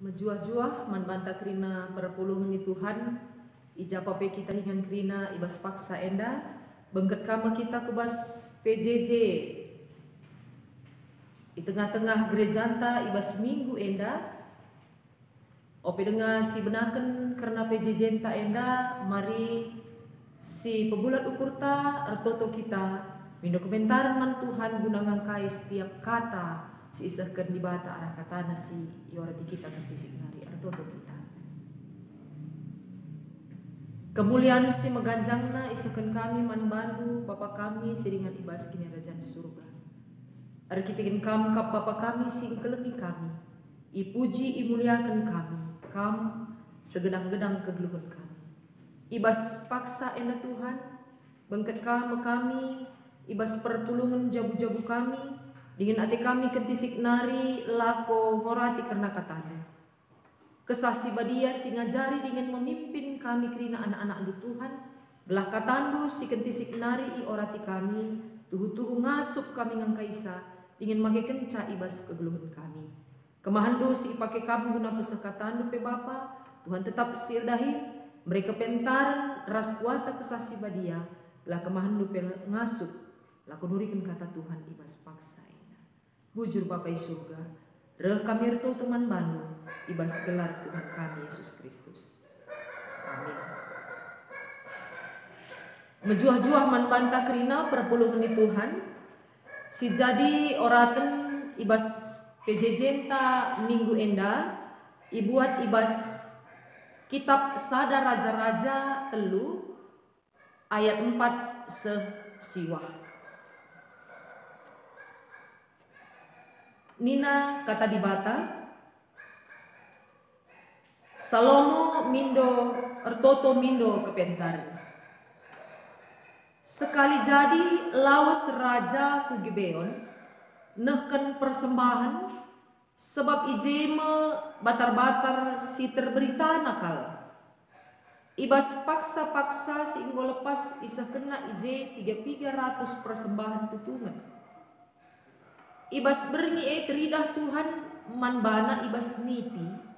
Menjuah-juah manbanta kerina perpuluhan ni Tuhan ija pape kita hingan kerina ibas paksa enda bengket kama kita kubas PJJ di tengah-tengah gerejanta ibas minggu enda ope dengar si benaken karena PJJ enta enda mari si pebulat ukur ta ertoto kita mindo komentar man Tuhan guna ngangkai setiap kata si isahkan di bata arah katana si iorati kita terpisik nari ertoto kita kemuliaan si meganjangna isahkan kami man bandu papa kami seringan ibas kini rajaan surga arkitekin kam kap papa kami si kelengi kami ipuji imuliakan kami kam segedang-gedang kegeluhan kami ibas paksa ena Tuhan bengket kami ibas perpulungan jabu-jabu kami dengan ati kami kentisik nari lako horati karena katanya kesasi badia si ngajari dengan memimpin kami kerina anak-anak andu Tuhan belah katandu si kentisik nari i orati kami tuhu-tuhu ngasup kami ngangkaisa dengan make kenca ibas kegeluhan kami kemahandu si ipake kami guna pesekatandu pe Bapa Tuhan tetap sirdahin mereka pentaran ras kuasa kesasi badia belah kemahandu pe ngasup laku nurikan kata Tuhan ibas paksa bujur Bapa surga reh kami erto teman bandu ibas gelar Tuhan kami Yesus Kristus amin. Menjuah-juah man banta kerina perpuluhan ni Tuhan si jadi oraten ibas PJJ ta minggu enda ibuat ibas kitab Sada Raja-Raja telu ayat 4 siwah. Nina kata di bata Salomo mindo ertoto mindo kepentari sekali jadi lawas raja ku Gibeon nehken persembahan sebab ijeme batar-batar si terberita nakal ibas paksa-paksa si inggo lepas isa kena ije 300 persembahan tutungan ibas berngi teridah Tuhan manbana ibas nipi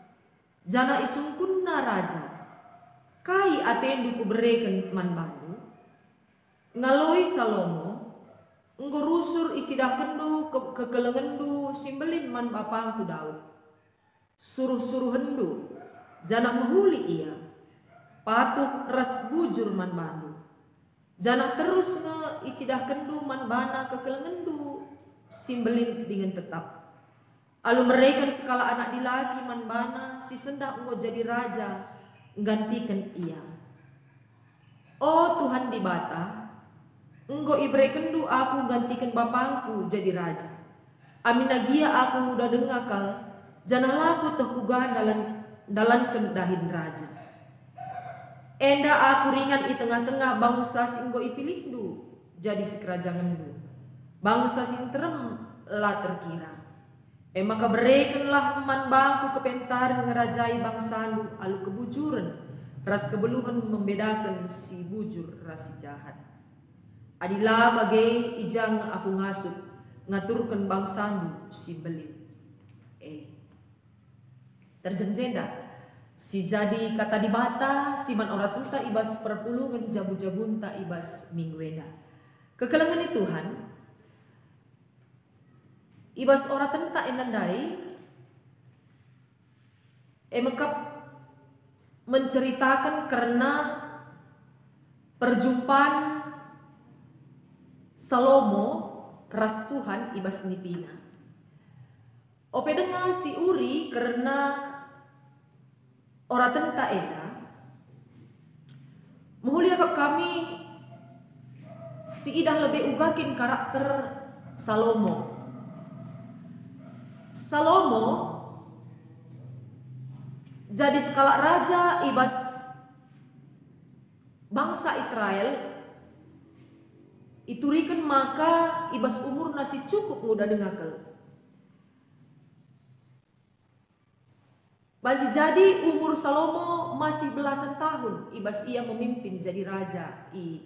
jana isungkunna raja kai atendu ku bereken manbandu ngaloi Salomo enggo rusur icidah kendu kekelengendu simbelin man bapangku Daud suruh-suruh hendu jana mehuli ia patuk ras bujur manbandu jana terus nge icidah kendu manbana kekelengendu simbelin dengan tetap alu mereka sekala anak dilagi manbana si sendak engkau jadi raja gantikan ia oh Tuhan di bata engkau ibrekendu aku gantikan bapangku jadi raja amin nagia aku muda dengakal jana laku tehugan dalam kendahin raja enda aku ringan i tengah-tengah bangsa si engkau ipilihdu jadi si kerajangandu bangsa sing terem lah terkira maka berekenlah man bangku kepentaran ngerajai bangsandu alu kebujuran ras kebeluhan membedakan si bujur ras si jahat adilah bagai ijang aku ngasup ngaturkan bangsandu si belit terjenjenda si jadi kata di bata si man ora tenta ibas perpulungan jabu-jabunta ibas minggueda kekelengan Tuhan ibas ora tenta enandai mekap menceritakan karena perjumpaan Salomo ras Tuhan ibas nipina ope dengar si uri karena ora tenta eda muhuliakap kami si idah lebih ugakin karakter Salomo jadi skala raja ibas bangsa Israel iturikan maka ibas umur nasi cukup muda dengakel banci jadi umur Salomo masih belasan tahun ibas ia memimpin jadi raja i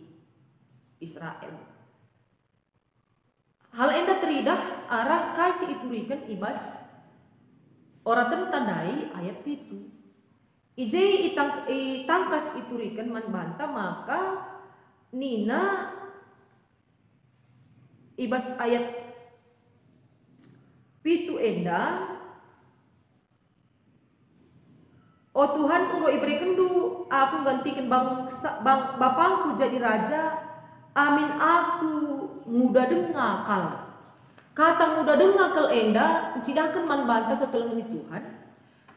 Israel hal enda teridah arah kasih iturikan ibas ora tentandai ayat pitu. Ijei itangkas iturikan man banta maka nina ibas ayat pitu enda, oh Tuhan engkau iberikan du aku gantikan bapangku jadi raja, amin aku muda dengakal. Kata muda dengakal enda cidahkan man banta kekelengan Tuhan.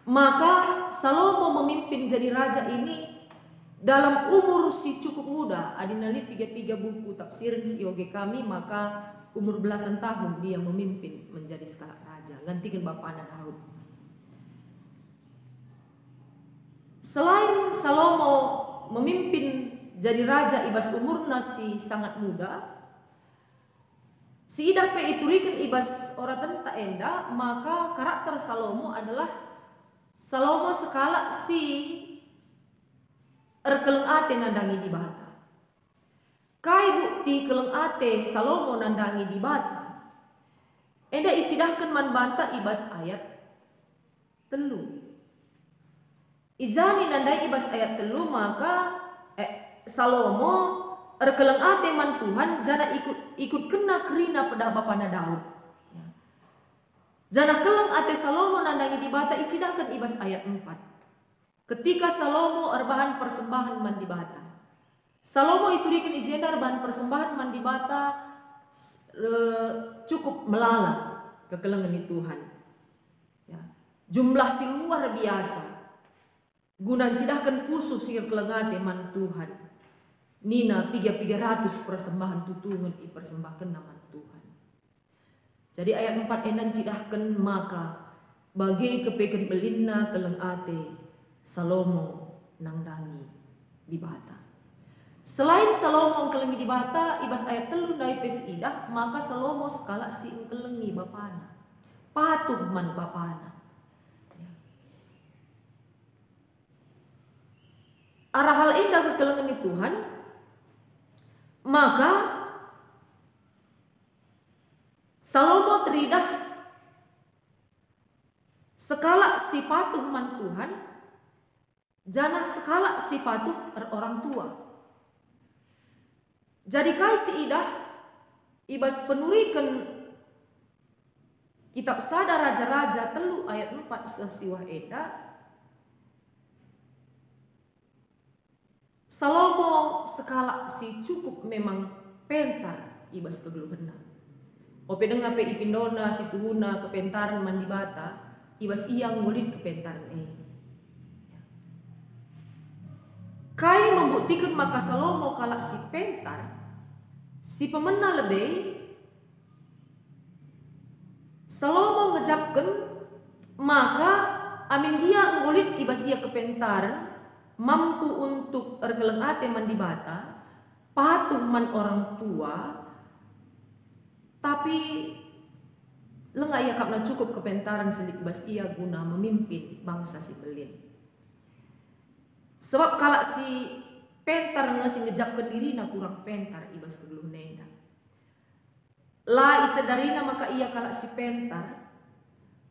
Maka Salomo memimpin jadi raja ini dalam umur si cukup muda. Adinali piga buku tafsir si oge kami, maka umur belasan tahun dia memimpin menjadi skala raja, gantikan bapaknya Daud. Selain Salomo memimpin jadi raja ibas umur nasi sangat muda, si idah pe iturikan ibas ora tenta enda, maka karakter Salomo adalah Salomo sekala si erkeleng ate nandangi di bata. Kai bukti keleng ate Salomo nandangi di bata. Enda icidahkan man banta ibas ayat telu. Izani nandai ibas ayat telu maka Salomo erkeleng ate man Tuhan jana ikut kena kerina pada bapana Daud. Jana keleng ate Salomo nandangi di bata icidahkan ibas ayat 4. Ketika Salomo erbahan persembahan man di bata. Salomo iturikan ijenda erbahan persembahan man di bata cukup melala kekelengan di Tuhan. Ya. Jumlah si luar biasa. Guna cidahkan khusus si kekelengan ate man Tuhan. Nina 300 persembahan tutungan ipersembahkan nama Tuhan. Jadi ayat 4 enan cidahkan maka bagi kepeken belinna keleng ate Salomo nangdangi di bata. Selain Salomo kelengi di bata ibas ayat telu nai pes idah, maka Salomo skala si kelengi bapana. Patuh man bapana. Arah hal indah kekelengan di Tuhan, maka Salomo teridah sekala si patuh man Tuhan, jana sekala si patuh orang tua. Jadi kai si idah ibas penurikan kitab Sada Raja-Raja telu ayat 4 sesiwah eda. Salomo sekala si cukup memang pentar ibas kegeluhena. Ope dengar pe ipindona si tuhuna kepentaran man di bata, ibas iyang ngulit kepentaran Kai membuktikan maka Salomo kalak si pentar, si pemena lebih, Salomo ngejapkan maka amin dia ngulit ibas ia kepentaran, mampu untuk ergeleng ate man di bata, patuh man orang tua, tapi lengah ia kapna cukup kepentaran silik bas ia guna memimpin bangsa si belin. Sebab kalak si pentar ngasi ngejapkan dirina kurang pentar ibas kegeluh nenda. La isedarina maka ia kalak si pentar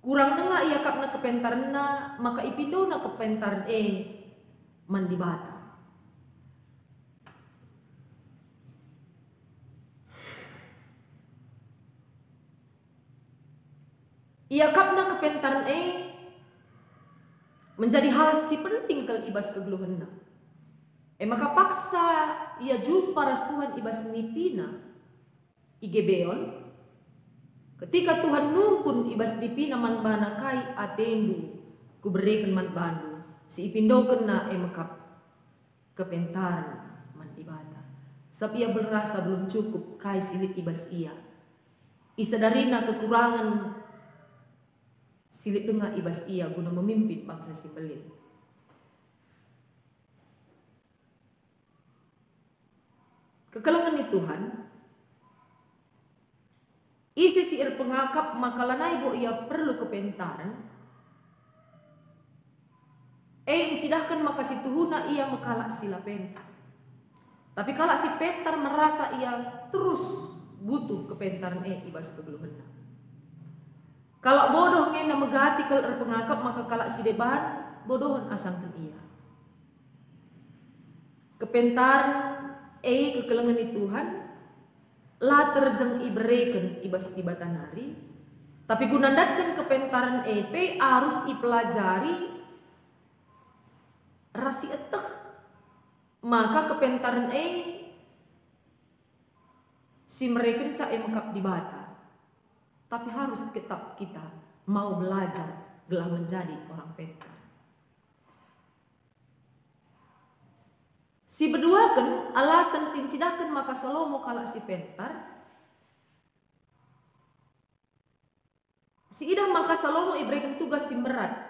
kurang dengar ia kapna kepentarna maka ipindona kepentaran man di bata. Ia kapna kepentaran menjadi hal si penting kal ibas kegeluhanna. Maka paksa ia jumpa rastuhan ibas nipina Gibeon. Ketika Tuhan nungkun ibas nipina man bana kai atendu kuberikan man bandu si ipindo kena makap kepentaran man di bata. Sebab ia berasa belum cukup kai silik ibas ia. Isadarina kekurangan silik dengar ibas ia guna memimpin bangsa si belin. Kekelengan ni Tuhan isi siir pengakap maka lanai bo ia perlu kepentaran incidahkan maka si tuhuna ia mekalak sila pentar. Tapi kalak si pentar merasa ia terus butuh kepentaran ibas kegeluhanna. Kalau bodoh ngena megati kalau pengakap maka kalak si deban bodohan asangkan ia. Kepentaran kekelengan ni Tuhan la terjeng ibereken ibas tibatan hari. Tapi gunandatkan kepentaran EP harus ipelajari rasi eteh. Maka kepentaran si mereka sa mekap di bata. Tapi harus tetap kita mau belajar gelah menjadi orang pentar. Si berduakan alasan sinsidakan maka Salomo kalak si pentar. Si idah maka Salomo iberikan tugas si berat.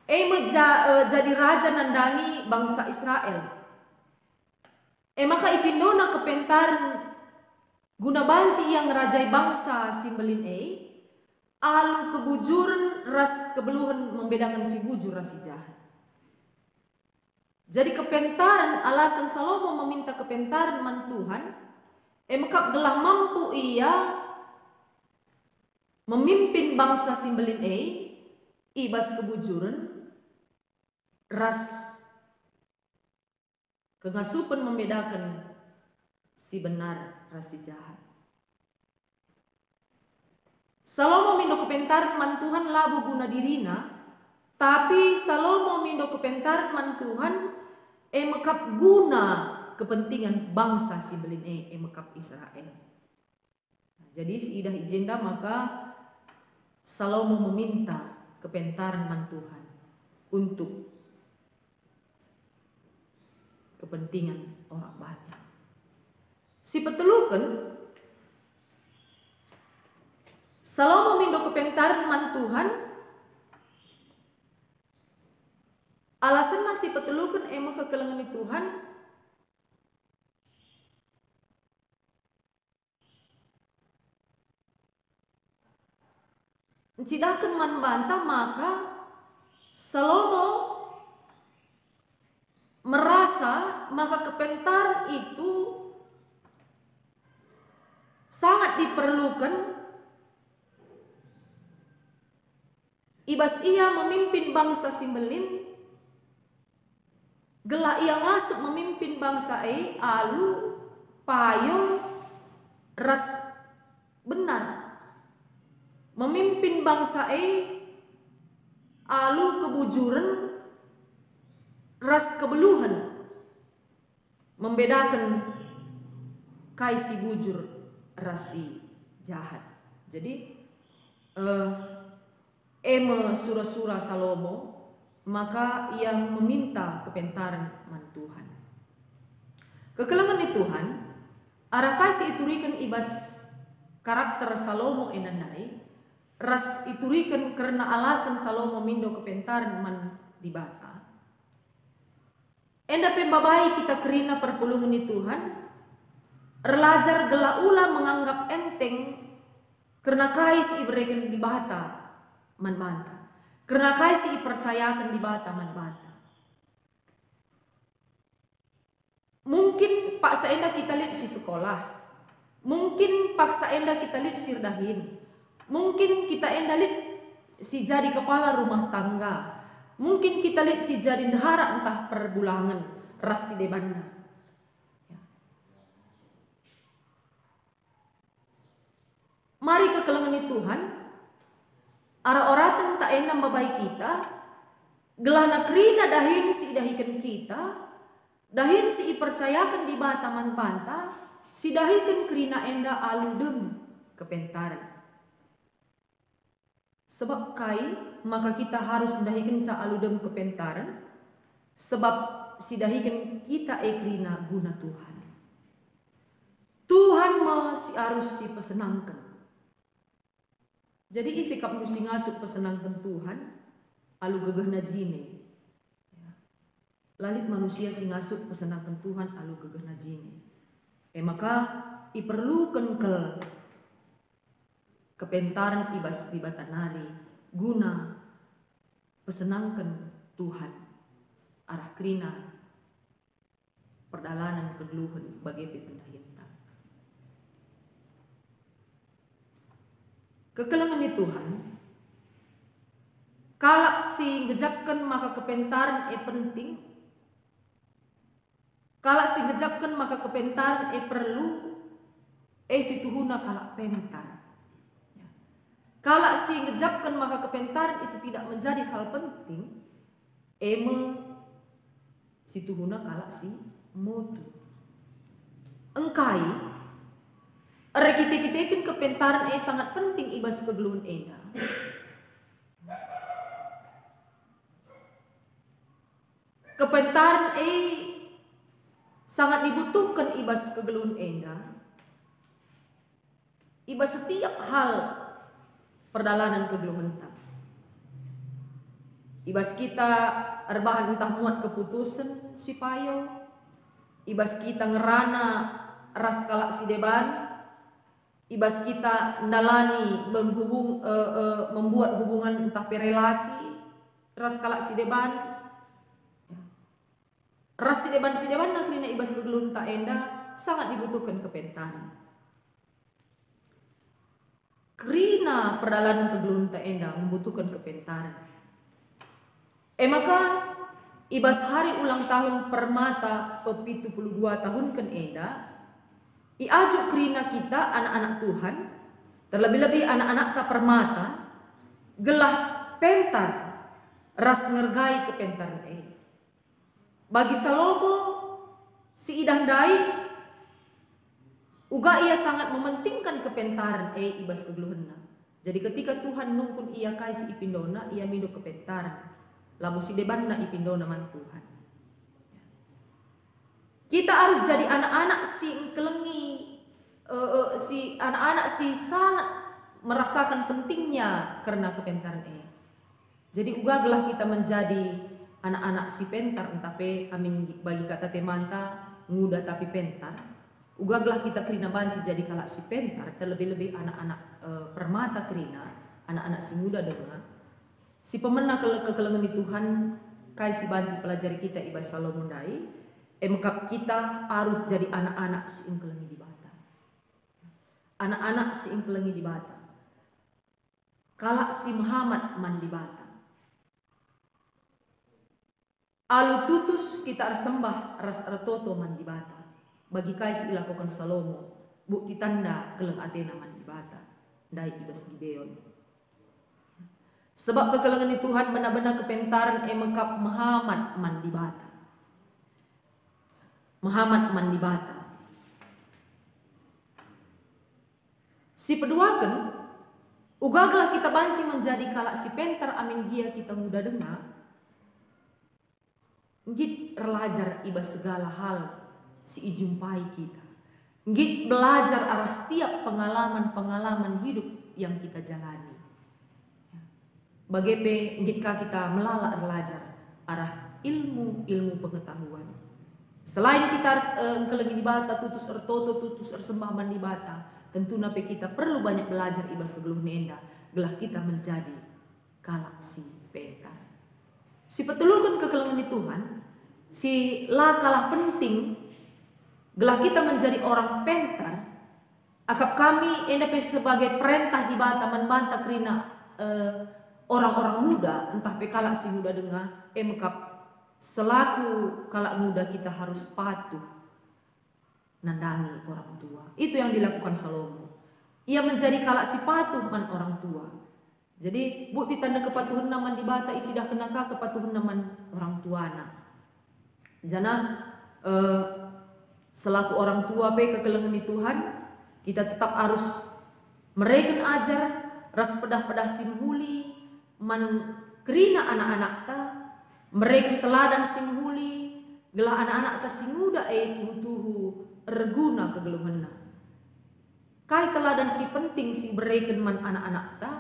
Jadi raja nandangi bangsa Israel. Maka ipindona kepentaran guna banci yang ngerajai bangsa simbelin alu kebujuran ras kebeluhan membedakan si bujur ras si jahat. Jadi kepentaran alasan Salomo meminta kepentaran man Tuhan maka gelah mampu ia memimpin bangsa simbelin ibas kebujuran ras kengasupan membedakan si benar ras si jahat. Salomo mindo kepentaran man Tuhan labu guna dirina, tapi Salomo mindo kepentaran man Tuhan mekap guna kepentingan bangsa si belin mekap Israel. Jadi si idah ijenda maka Salomo meminta kepentaran man Tuhan untuk kepentingan orang banyak. Si petelukan Salomo mindo kepentaran man Tuhan alasan nasi petelukan emang kekelengan Tuhan cidahkan man bantah maka Salomo merasa maka kepentaran itu sangat diperlukan ibas ia memimpin bangsa simbelin gelah ia ngasuk memimpin bangsa alu payo ras benar memimpin bangsa alu kebujuran ras kebeluhan membedakan kaisi bujur rasi jahat. Jadi surah-surah Salomo maka ia meminta kepentaran man Tuhan. Kekelengan di Tuhan arah kasih iturikan ibas karakter Salomo enanai ras iturikan karena alasan Salomo mindo kepentaran man di bata. Enda pembabai kita kerina perpulungan di Tuhan relazar gela ula menganggap enteng karena kais iberikan di bata man banta. Karena kais ipercayakan di bata man bata. Mungkin paksa enda kita lihat si sekolah. Mungkin paksa enda kita lihat si dahin. Mungkin kita enda lihat si jadi kepala rumah tangga. Mungkin kita lihat si jadi dahara entah perbulangan ras si debanna. Mari kekelengan Tuhan. Ara oratan tak enam babai kita. Gelana kerina dahin si dahikan kita. Dahin si ipercayakan di bataman banta. Si dahikan kerina enda aludem kepentaran. Sebab kai maka kita harus dahikan ca aludem kepentaran. Sebab si dahikan kita kerina guna Tuhan. Tuhan masih harus si pesenangkan. Jadi sikap nusi ngasuk pesenangkan Tuhan alu gegah najine. Lalit manusia si ngasuk pesenangkan Tuhan alu gegah najine. Maka iperlukan kepentaran ibas di batanari guna pesenangkan Tuhan arah krina perdalanan kegeluhan bagi pendahinta. kekelengan ni Tuhan, kalak si ngejapkan maka kepentaran penting, kalak si ngejapkan maka kepentaran perlu, si tuhuna kalak pentar. Kalak si ngejapkan maka kepentaran itu tidak menjadi hal penting, si tuhuna kalak si mutu. Engkai, rekite-kitekin kepentaran sangat penting ibas kegeluhan eda. Kepentaran sangat dibutuhkan ibas kegeluhan eda. Ibas setiap hal perdalanan kegeluhan tak. Ibas kita erbahan entah muat keputusan si payo, ibas kita ngerana ras kalak si deban, ibas kita ndalani membuat hubungan entah relasi ras kalak si deban, ras si deban na krina ibas kegeluhan tak enda sangat dibutuhkan kepentaran. Krina perdalanan kegeluhan tak enda membutuhkan kepentaran. Maka ibas hari ulang tahun Permata pe-72 tahun kan enda, iajuk krina kita anak-anak Tuhan, terlebih-lebih anak-anak tak Permata, gelah pentar ras ngergai kepentaran Bagi Salomo si idang dai, uga ia sangat mementingkan kepentaran ibas kegeluhanna. Jadi ketika Tuhan nungkun ia kai si ipindona, ia mindu kepentaran. Lamu si debanna ipindona man Tuhan. Kita harus jadi anak-anak si kelengi, si anak-anak si sangat merasakan pentingnya karena kepentaran Jadi uga gelah kita menjadi anak-anak si pentar, entah amin bagi kata temanta nguda tapi pentar. Ugaglah kita krina banci jadi kalak si pentar, terlebih-lebih anak-anak Permata krina, anak-anak si muda dengan si pemena kekelengan di Tuhan, kai si banci pelajari kita ibas Salomo dai, maka kita harus jadi anak-anak si ingkelengi di bata. Anak-anak si ingkelengi di bata. Kalak si Muhammad man di bata. Alu tutus kita sembah ras artoto man di bata. Bagi kai si ilakukan Salomo, bukti tanda keleng Athena man di bata, dai ibas Gibeon. Sebab kekelengan di Tuhan benar-benar kepentaran mengkap Muhammad man di bata. Muhammad man di bata. Si peduakan, ugaglah kita banci menjadi kalak si pentar amin dia kita muda dengar. Ngit relajar ibas segala hal si ijumpai kita. Ngit belajar arah setiap pengalaman-pengalaman hidup yang kita jalani. Bagepe ngitkah kita melala belajar arah ilmu pengetahuan. Selain kita kelengi di bata tutus ertoto tutus ersembahman di bata, tentu nape kita perlu banyak belajar ibas kegeluh nenda, gelah kita menjadi kalak si pentar. Si petulurkan kekelengan di Tuhan, si la kalah penting gelah kita menjadi orang pentar, akap kami endape sebagai perintah di bata membantah krina orang-orang muda, entah pekalak si muda dengar, mekap selaku kalak muda kita harus patuh nandangi orang tua. Itu yang dilakukan Salomo. Ia menjadi kalak si patuh man orang tua. Jadi bukti tanda kepatuhan naman di bata icidah kenaka kepatuhan naman orang tuana. Jana selaku orang tua kekelengan di Tuhan, kita tetap harus mereken ajar ras pedah-pedah simhuli man kerina anak-anak ta, mereken teladan simhuli gelah anak-anak ta singuda tuhu-tuhu reguna kegeluhanna. Kai teladan si penting si bereken man anak-anak ta,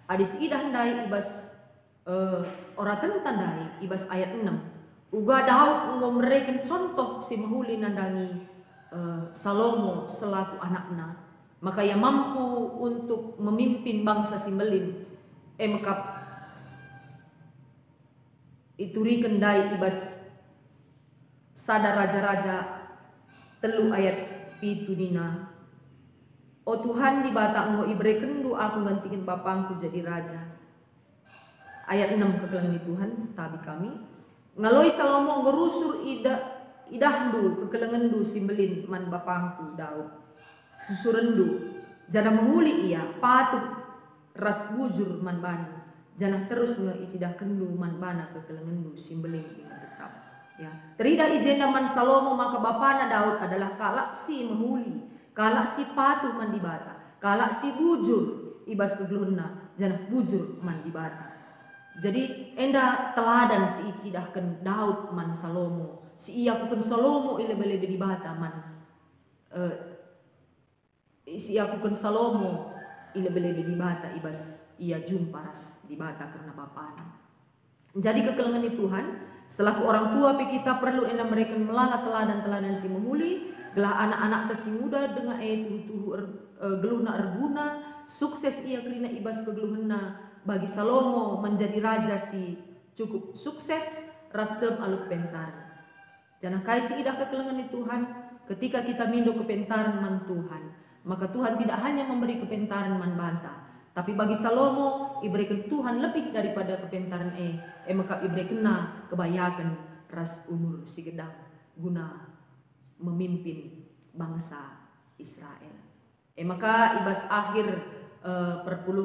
adis idah ndai ibas oraten tandai ibas ayat 6. Uga Daud ngo mereken contoh si mahuli nandangi Salomo selaku anakna, maka ia mampu untuk memimpin bangsa Simelin. Maka ituri kendai ibas sadar raja-raja telu ayat pitu dina. O Tuhan di bata engkau ibre kendu aku gantikan bapangku jadi raja. Ayat 6 kekelangan di Tuhan setabi kami. Ngaloi Salomo ngerusur idahdu kekelangandu simbelin man bapangku Daud. Susurendu jana menghuli ia patut ras bujur man banu. Janah terus isidah kendu man bana kekelangandu simbelin dengan tetap. Ya, terida ijenda man Salomo maka bapana Daud adalah kalak si menghuli, kalak si patuh man dibata, kalak si bujur ibas kegeluhna janah bujur man dibata. Jadi enda teladan si icidahkan Daud man Salomo, si iya kuken Salomo ilebe-lebe dibata man si iya kuken Salomo ilebe-lebe dibata ibas ia jumparas dibata karena bapana. Jadi kekelengan di Tuhan selaku orang tua kita perlu enda mereka melala teladan-teladan si menghuli gelah anak-anak tesi muda dengan tuhu geluhna erguna sukses ia kerina ibas kegeluhna bagi Salomo menjadi raja si cukup sukses rastem aluk pentaran. Jangan kaisi idah kekelengan di Tuhan ketika kita mindo kepentaran man Tuhan maka Tuhan tidak hanya memberi kepentaran man bantah tapi bagi Salomo iberikan Tuhan lebih daripada kepentaran maka iberikan kebayakan ras umur si gedang guna memimpin bangsa Israel. Maka ibas akhir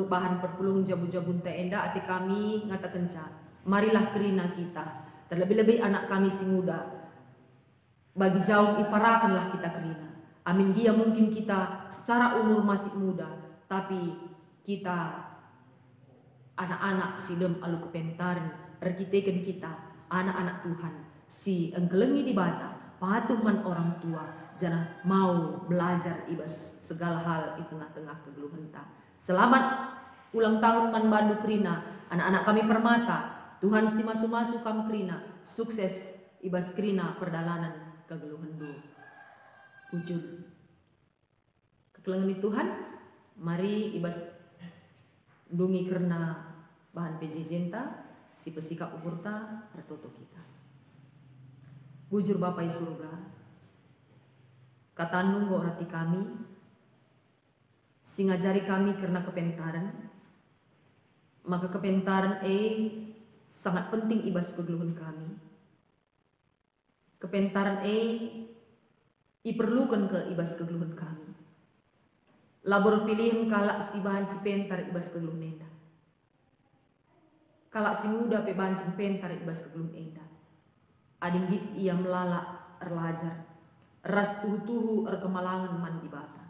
bahan perpulung jabu-jabun enda ati kami ngata kenca marilah kerina kita terlebih-lebih anak kami si muda bagi jauh iparakanlah kita kerina. Amin gia mungkin kita secara umur masih muda tapi kita anak-anak si dem alu kepentaran rekiteken kita anak-anak Tuhan si engkelengi di bata patuh man orang tua jangan mau belajar ibas segala hal di tengah-tengah kegeluhan ta. Selamat ulang tahun man bandu kerina anak-anak kami permata Tuhan si masu-masu kam kerina sukses ibas kerina perdalanan kegeluhan du ujung kekelengan di Tuhan mari ibas dungi karena bahan pejijenta si pesikap ukurta hartoto kita. Bujur Bapai surga katanung go rati kami singajari kami karena kepentaran maka kepentaran sangat penting ibas kegeluhan kami. Kepentaran iperlukan ke ibas kegeluhan kami. Labor pilihan kalak si bahan cipentar ibas kegeluhan enda. Kalak si muda pe bahan cipentar ibas kegeluhan enda. Adinggit ia melala erlajar. Ras tuhu-tuhu erkemalangan man dibata.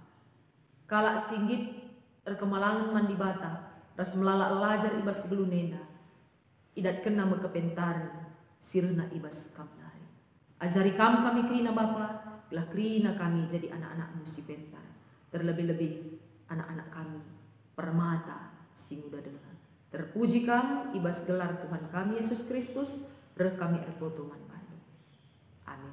Kalak singgit erkemalangan man dibata. Ras melala erlajar ibas kegeluhan enda. Idat kena mekepentaran sirna ibas kamnari. Azari kami kerina Bapa, gelah kerina kami jadi anak-anak musi pentar. Terlebih-lebih anak-anak kami permata si muda dengan. Terpuji kami ibas gelar Tuhan kami Yesus Kristus, reh kami ertoto man bandu. Amin.